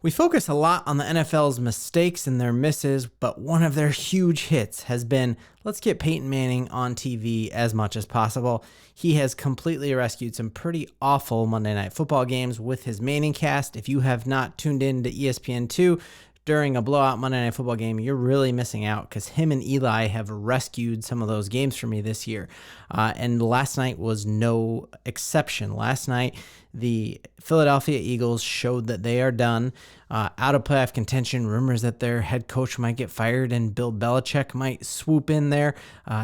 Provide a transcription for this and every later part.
We focus a lot on the NFL's mistakes and their misses, but one of their huge hits has been, let's get Peyton Manning on TV as much as possible. He has completely rescued some pretty awful Monday Night Football games with his Manning cast. If you have not tuned in to ESPN2 during a blowout Monday Night Football game, you're really missing out because him and Eli have rescued some of those games for me this year. And last night was no exception. Last night, the Philadelphia Eagles showed that they are done, out of playoff contention. Rumors that their head coach might get fired and Bill Belichick might swoop in there.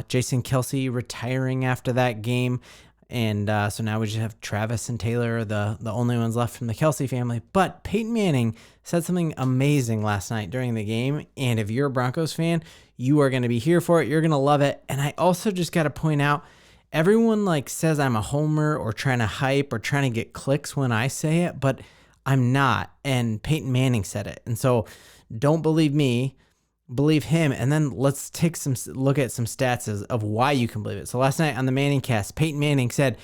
Jason Kelce retiring after that game. And so now we just have Travis and Taylor, the only ones left from the Kelce family. But Peyton Manning said something amazing last night during the game. And if you're a Broncos fan, you are going to be here for it. You're going to love it. And I also just got to point out, everyone says I'm a homer or trying to hype or trying to get clicks when I say it, but I'm not. And Peyton Manning said it. And so don't believe me. Believe him, and then let's take some look at some stats of why you can believe it. So last night on the Manning cast, Peyton Manning said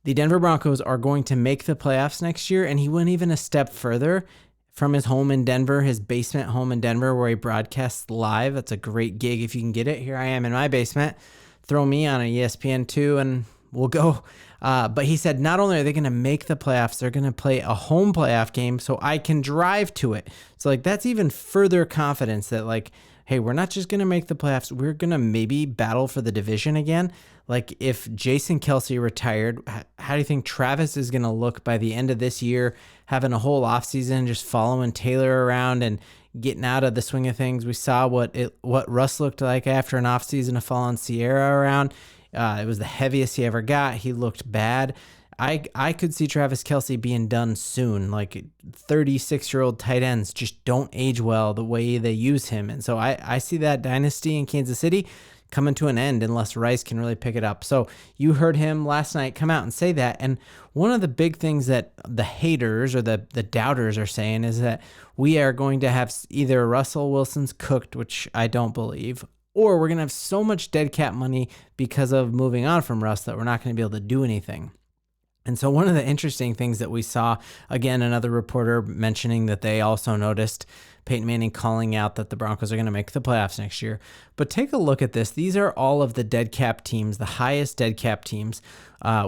the Denver Broncos are going to make the playoffs next year, and he went even a step further from his home in Denver, his basement home in Denver, where he broadcasts live. That's a great gig if you can get it. Here I am in my basement. Throw me on an ESPN2 and we'll go. But he said not only are they going to make the playoffs, they're going to play a home playoff game so I can drive to it. So that's even further confidence that hey, we're not just going to make the playoffs. We're going to maybe battle for the division again. If Jason Kelce retired, how do you think Travis is going to look by the end of this year, having a whole offseason, just following Taylor around and getting out of the swing of things? We saw what Russ looked like after an offseason of following Sierra around. It was the heaviest he ever got. He looked bad. I could see Travis Kelce being done soon. 36-year-old tight ends just don't age well the way they use him. And so I see that dynasty in Kansas City coming to an end unless Rice can really pick it up. So you heard him last night come out and say that. And one of the big things that the haters or the doubters are saying is that we are going to have either Russell Wilson's cooked, which I don't believe, or we're going to have so much dead cap money because of moving on from Russ that we're not going to be able to do anything. And so one of the interesting things that we saw, again, another reporter mentioning that they also noticed Peyton Manning calling out that the Broncos are going to make the playoffs next year. But take a look at this. These are all of the dead cap teams, the highest dead cap teams.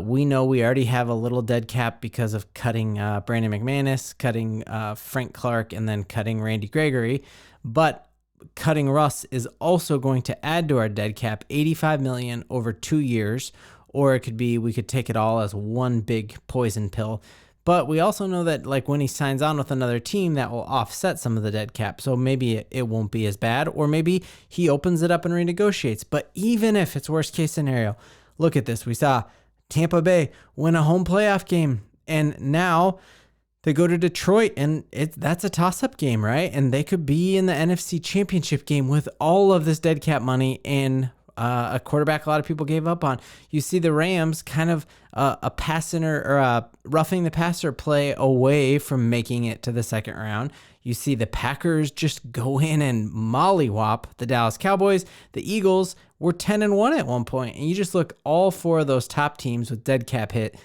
We know we already have a little dead cap because of cutting Brandon McManus, cutting Frank Clark, and then cutting Randy Gregory. But cutting Russ is also going to add to our dead cap $85 million over 2 years. Or it could be we could take it all as one big poison pill. But we also know that when he signs on with another team, that will offset some of the dead cap. So maybe it won't be as bad. Or maybe he opens it up and renegotiates. But even if it's worst case scenario, look at this. We saw Tampa Bay win a home playoff game. And now they go to Detroit, and that's a toss-up game, right? And they could be in the NFC Championship game with all of this dead cap money and a quarterback a lot of people gave up on. You see the Rams kind of a passing or a roughing the passer play away from making it to the second round. You see the Packers just go in and mollywop the Dallas Cowboys. The Eagles were 10-1 at one point, and you just look, all four of those top teams with dead cap hit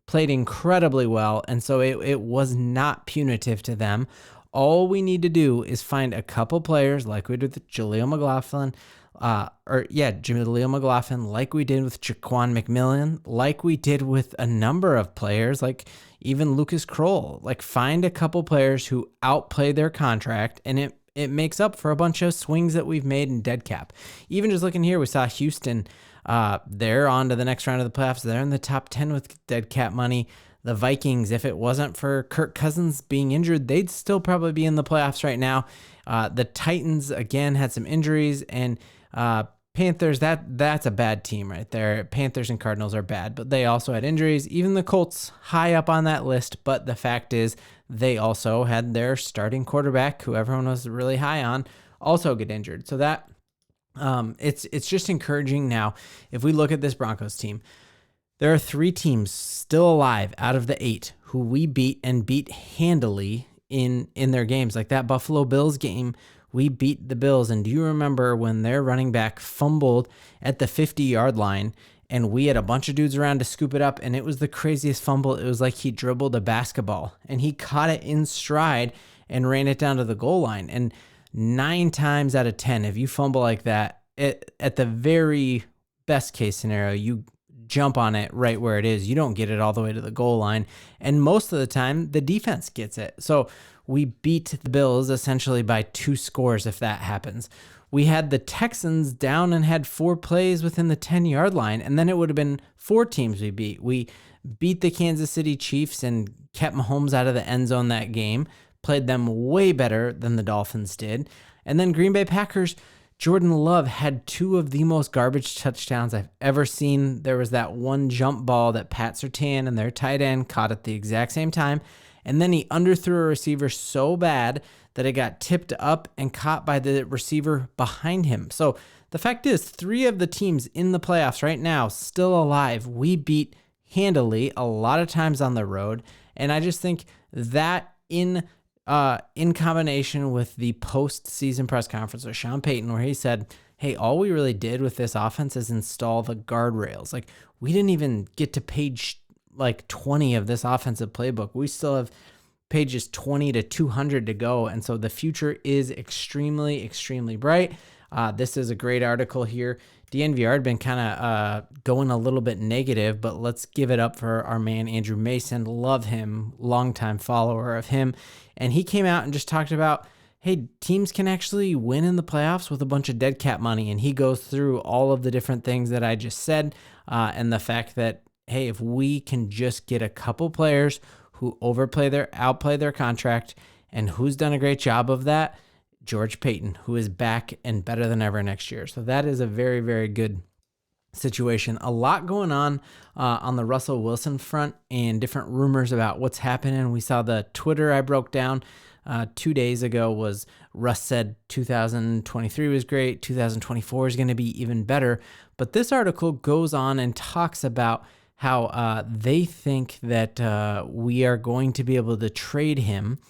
played incredibly well, and so it was not punitive to them. All we need to do is find a couple players like we did with Jaleel McLaughlin, Jaleel McLaughlin, like we did with Jaquan McMillan, like we did with a number of players, like even Lucas Kroll. Find a couple players who outplay their contract, and it makes up for a bunch of swings that we've made in dead cap. Even just looking here, we saw Houston, they're on to the next round of the playoffs. They're in the top 10 with dead cap money. The Vikings, if it wasn't for Kirk Cousins being injured, they'd still probably be in the playoffs right now. The Titans, again, had some injuries, and Panthers, that's a bad team right there. Panthers and Cardinals are bad, but they also had injuries. Even the Colts, high up on that list, but the fact is they also had their starting quarterback, who everyone was really high on, also get injured. So that it's just encouraging now. If we look at this Broncos team, there are 3 teams still alive out of the 8 who we beat and beat handily in their games. Like that Buffalo Bills game, we beat the Bills. And do you remember when their running back fumbled at the 50-yard line and we had a bunch of dudes around to scoop it up, and it was the craziest fumble. It was like he dribbled a basketball and he caught it in stride and ran it down to the goal line. And 9 times out of 10, if you fumble like that, at the very best case scenario, you jump on it right where it is. You don't get it all the way to the goal line. And most of the time, the defense gets it. So we beat the Bills essentially by 2 scores if that happens. We had the Texans down and had 4 plays within the 10-yard line, and then it would have been 4 teams we beat. We beat the Kansas City Chiefs and kept Mahomes out of the end zone that game, played them way better than the Dolphins did. And then Green Bay Packers, Jordan Love had 2 of the most garbage touchdowns I've ever seen. There was that one jump ball that Pat Surtain and their tight end caught at the exact same time. And then he underthrew a receiver so bad that it got tipped up and caught by the receiver behind him. So the fact is, 3 of the teams in the playoffs right now still alive, we beat handily a lot of times on the road. And I just think that in combination with the post-season press conference with Sean Payton, where he said, hey, all we really did with this offense is install the guardrails. Like, we didn't even get to page 20 of this offensive playbook. We still have pages 20 to 200 to go. And so the future is extremely, extremely bright. This is a great article here. DNVR had been kind of going a little bit negative, but let's give it up for our man, Andrew Mason. Love him, longtime follower of him. And he came out and just talked about, hey, teams can actually win in the playoffs with a bunch of dead cap money. And he goes through all of the different things that I just said, and the fact that, hey, if we can just get a couple players who outplay their contract, and who's done a great job of that? George Payton, who is back and better than ever next year. So that is a very, very good situation. A lot going on the Russell Wilson front and different rumors about what's happening. We saw the Twitter I broke down 2 days ago was Russ said 2023 was great. 2024 is going to be even better. But this article goes on and talks about how they think that we are going to be able to trade him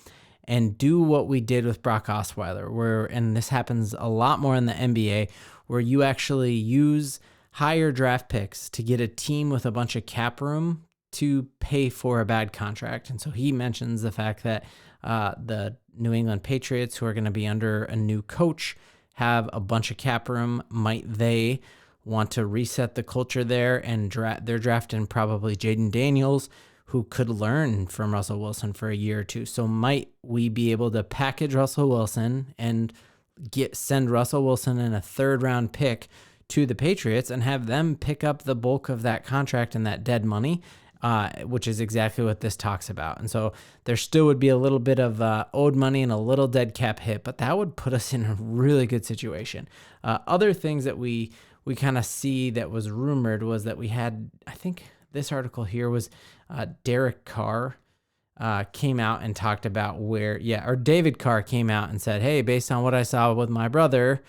and do what we did with Brock Osweiler, and this happens a lot more in the NBA, where you actually use higher draft picks to get a team with a bunch of cap room to pay for a bad contract. And so he mentions the fact that the New England Patriots, who are going to be under a new coach, have a bunch of cap room. Might they want to reset the culture there? And they're drafting probably Jaden Daniels, who could learn from Russell Wilson for a year or two. So might we be able to package Russell Wilson and send Russell Wilson in a 3rd-round pick to the Patriots and have them pick up the bulk of that contract and that dead money, which is exactly what this talks about. And so there still would be a little bit of owed money and a little dead cap hit, but that would put us in a really good situation. Other things that we kind of see that was rumored was that we had, I think this article here was Derek Carr came out and talked about David Carr came out and said, hey, based on what I saw with my brother,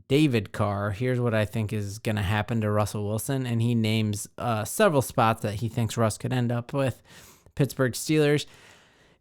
David Carr, here's what I think is going to happen to Russell Wilson. And he names several spots that he thinks Russ could end up with. Pittsburgh Steelers.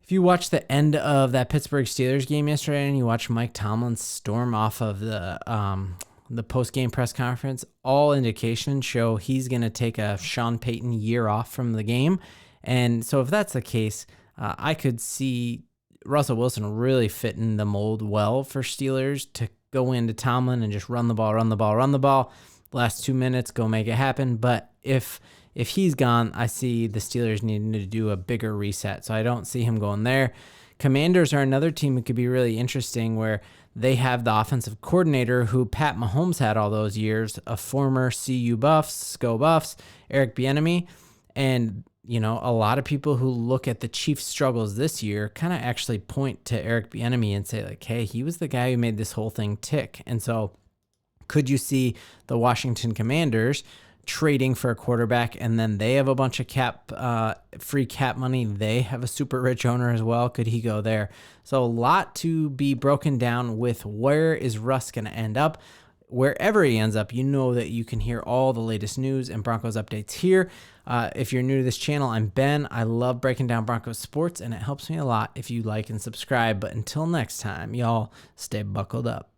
If you watch the end of that Pittsburgh Steelers game yesterday and you watch Mike Tomlin storm off of the post-game press conference, all indications show he's going to take a Sean Payton year off from the game. And so if that's the case, I could see Russell Wilson really fitting the mold well for Steelers to go into Tomlin and just run the ball. Last 2 minutes, go make it happen. But if he's gone, I see the Steelers needing to do a bigger reset. So I don't see him going there. Commanders are another team that could be really interesting, where they have the offensive coordinator who Pat Mahomes had all those years, a former CU Buffs, SCO Buffs, Eric Bieniemy. And, you know, a lot of people who look at the Chiefs' struggles this year kind of actually point to Eric Bieniemy and say, like, hey, he was the guy who made this whole thing tick. And so could you see the Washington Commanders trading for a quarterback, and then they have a bunch of free cap money? They have a super rich owner as well. Could he go there? So a lot to be broken down with where is Russ going to end up. Wherever he ends up, you know that you can hear all the latest news and Broncos updates here. If you're new to this channel, I'm Ben. I love breaking down Broncos sports, and it helps me a lot if you like and subscribe. But until next time, y'all stay buckled up.